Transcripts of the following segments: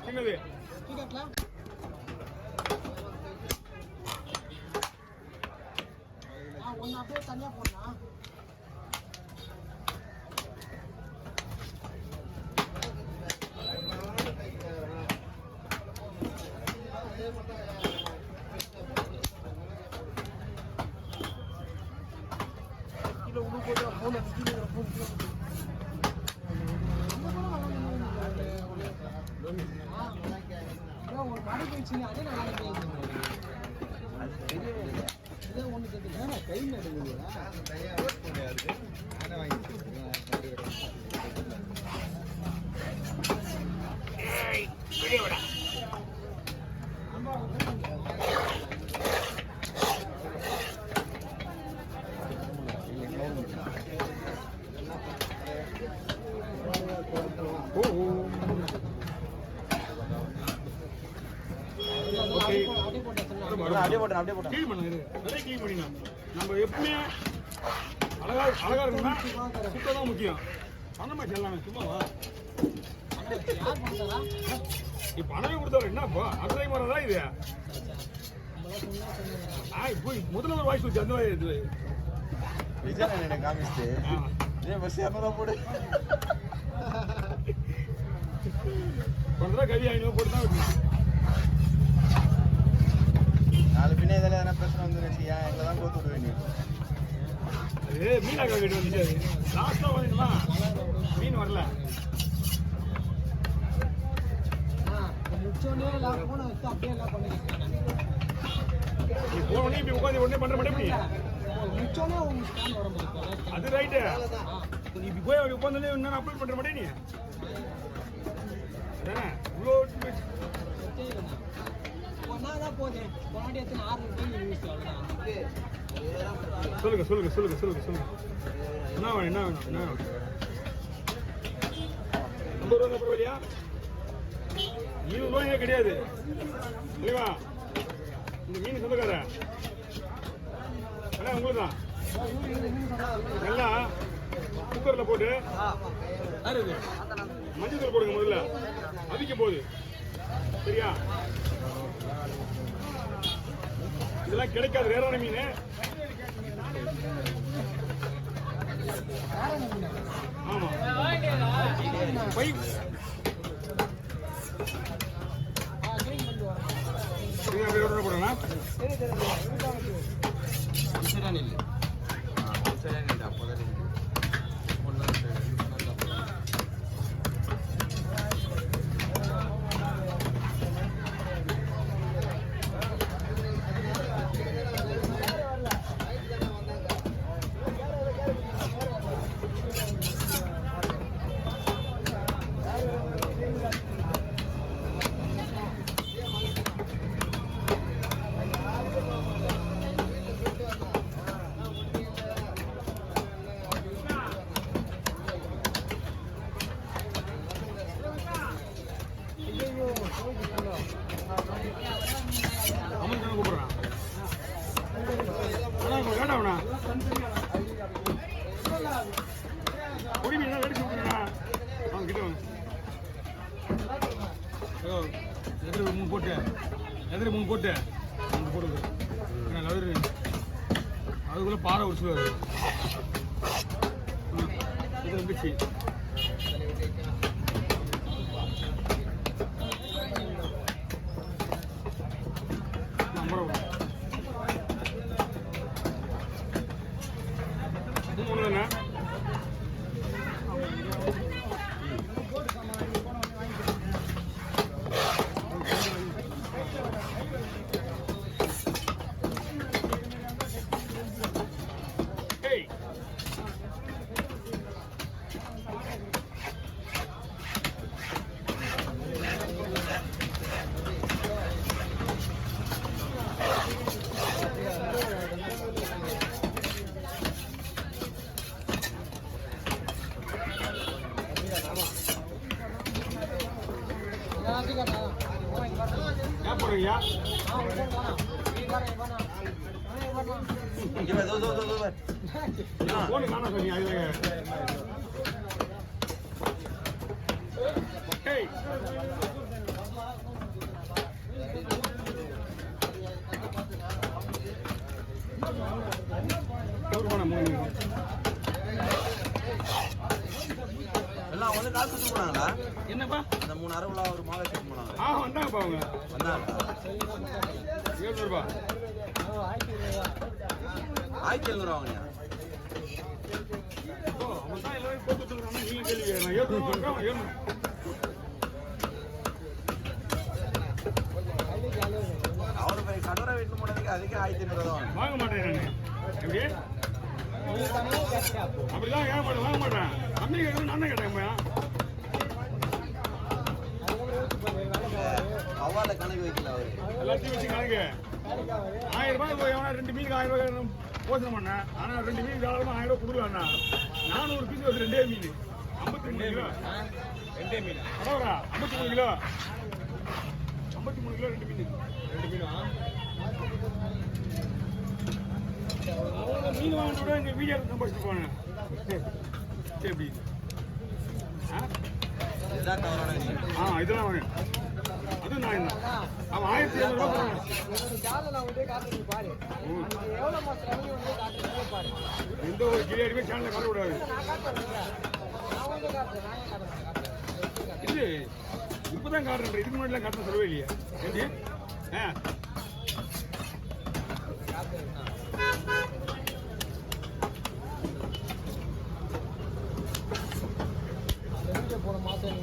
என்னது ஒன்று அப்படியே தனியாக போடலாம். கிலோ உள்ள போட்டு ஃபோன் ஒரு மடை போயிடுச்சுங்க. அதே நான் இதே ஒன்று கேட்குறேன். கை நடுங்களா நம்ம எப்பவுமே அழகா இருக்குன்னா சுத்தம் தான் முக்கியம். பணமா செல்லாம சும்மாவா பணமே கொடுத்தாரு என்னப்பா அசை முறைதான் இது. முதல்ல ஒரு வாய்ஸ் வச்சு அந்த இது விஜய் காமிச்சு பஸ் 200 போடு கொஞ்சம் கவி 500 போட்டு தான் வைக்கணும். நாலு பின்ன இதில் எதனா பிரச்சனை வந்து வச்சுக்கியா எங்களை தான் போட்டு விடுவேன். அது மீனாக்கா கிட்ட வந்துச்சு. லாஸ்ட்டாக வந்துடுமா மீன் வரல. முடிச்சோடனே எல்லாம் ஃபோனை வச்சு அப்படியே எல்லாம் பண்ணிக்கிட்டு நீ போனோடனே இப்படி உட்காந்து உடனே பண்ணுற மாட்டேன். முடிச்சோடனே உங்களுக்கு ஸ்கேன் வர முடியும். அது ரைட்டு. நீ இப்படி போய் அப்படி உட்காந்தோடனே இன்னும் அப்ளை பண்ணுற மாட்டேன் நீ. அதானே இவ்வளோ தான் போதேன். போனாடி எத்தனை 6 யூஸ் ஆகலாம். சொல்லுங்க என்ன வேணும் 50 ரூபா பரவாயில்லையா? 20 ரூபாயே கிடையாது இல்லைவா? இந்த மீன் சொந்தக்கார அண்ணா உங்களுக்கு தான் நல்லா குக்கரில் போட்டு மஞ்சள் தூள் போடுங்க. முதல்ல அதிக்க போகுது சரியா? இதெல்லாம் கிடைக்காது வேறான மீன். ஆமா பை போடுறா அமன் கூப்பிடுறான். வேண்டாம்ண்ணா பொடி மீன் எடுத்து விட்டுருண்ணா. அவங்க கிட்ட வாங்க. எதிர 3 போட்டு அங்கே போடுது. அதுக்குள்ளே பாறை உடிச்சுவாரு. இது வந்துச்சு. ஒன்றுண்ணா क्या पड़ गया कौन खाना खानी आई அண்ணா வந்து காசு கொடுத்து போனாங்களா? என்னப்பா அந்த 3 அறுபலா ஒரு மாலை செட் போனாங்க. வந்தாங்கப்பா அவங்க வந்தாங்களா? 700 ரூபா 1700 வாங்கினியா? அவன் தான் எல்லாரும் போட்டு சொல்றாங்க நீங்க கேள்வி கேட்கலாம் 700 ரூபா 700 அவரு போய் கடவுரை வீட்டு போனதுக்கு அதுக்கே 1500 தான் வாங்க. வாங்க மாட்டேன் நான் எப்படி அப்படிலாம் ஏன் மாட்டேன் வாங்க மாட்டேன் கம்மி கேட்கணும் நான் கேட்டேன் அவ்வால கணக்கு வைக்கல அவரு. எல்லாத்தையும் வச்சு கணக்கு 1000 ரூபாய் எவனா 2 மீனுக்கு 1000 ரூபாய் போசனை பண்ணேன் ஆனா 2 மீனுக்கு ஆளும் 1000 ரூபாய் கொடுக்கலாம்ண்ணா 400 பீஸ் ஒரு 2 மீன் 53 கிலோ 2 மீன் அடவரா 53 கிலோ 53 கிலோ 2 மீன் மீன் வாங்கிட்டு கூட எங்க வீடியோ சம்பாதிச்சுட்டு போனேன் எப்படி இதுதான் தவறான விஷயம். இதெல்லாம் வாங்க அது நான் அவன் 1700 ரூபா போடுறான் எந்த ஒரு கிளியாடியுமே சேனல்ல காட்ட விடாது இது இப்பதான் காட்டுறேன் இதுக்கு முன்னாடி காட்டுற சொல்லவே இல்லையா எப்படி போன மாசம்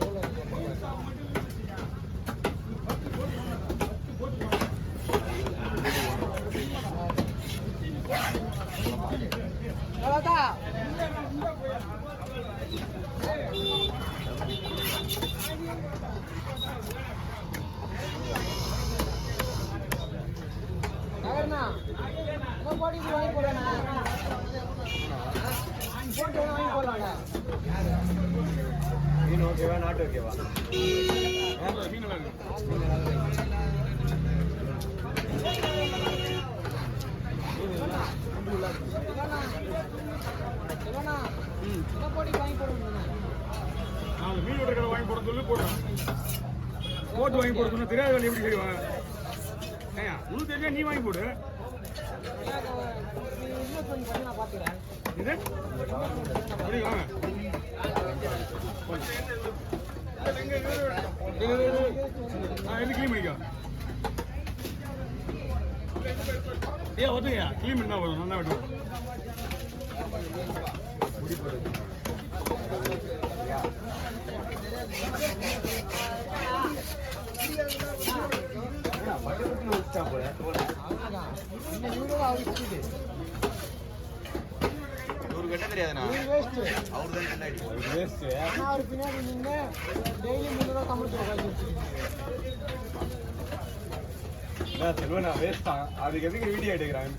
வாங்கி போடலாம் மீன் ஓகேவா நாட்டு ஓகேவா? மீன் நல்லா இருக்கு மீன் வெட்டுற கடை வாங்கி போட சொல்லி போடுறேன் போட்டு வாங்கி போட சொன்னா தெரியாத வேலை எப்படி செய்வாங்க ஏயா உனக்கு தெரிஞ்சா நீ வாங்கி போடு இது அப்படி வாங்க எப்படி கிளீன் பண்ணிக்கோ ஏன் ஒத்துங்கய்யா கிளீன் பண்ணி தான் வரும் நல்லா வெட்டுவோம் கட்ட தெரியாதுண்ணா அவரு தான் கண்டாடி பின்னாடி நின்று டெய்லி 300 சம்பளம் செல்வனா வேஸ்ட் தான் அதுக்கு எதுக்கு வீடியோ எடுக்கிறாங்க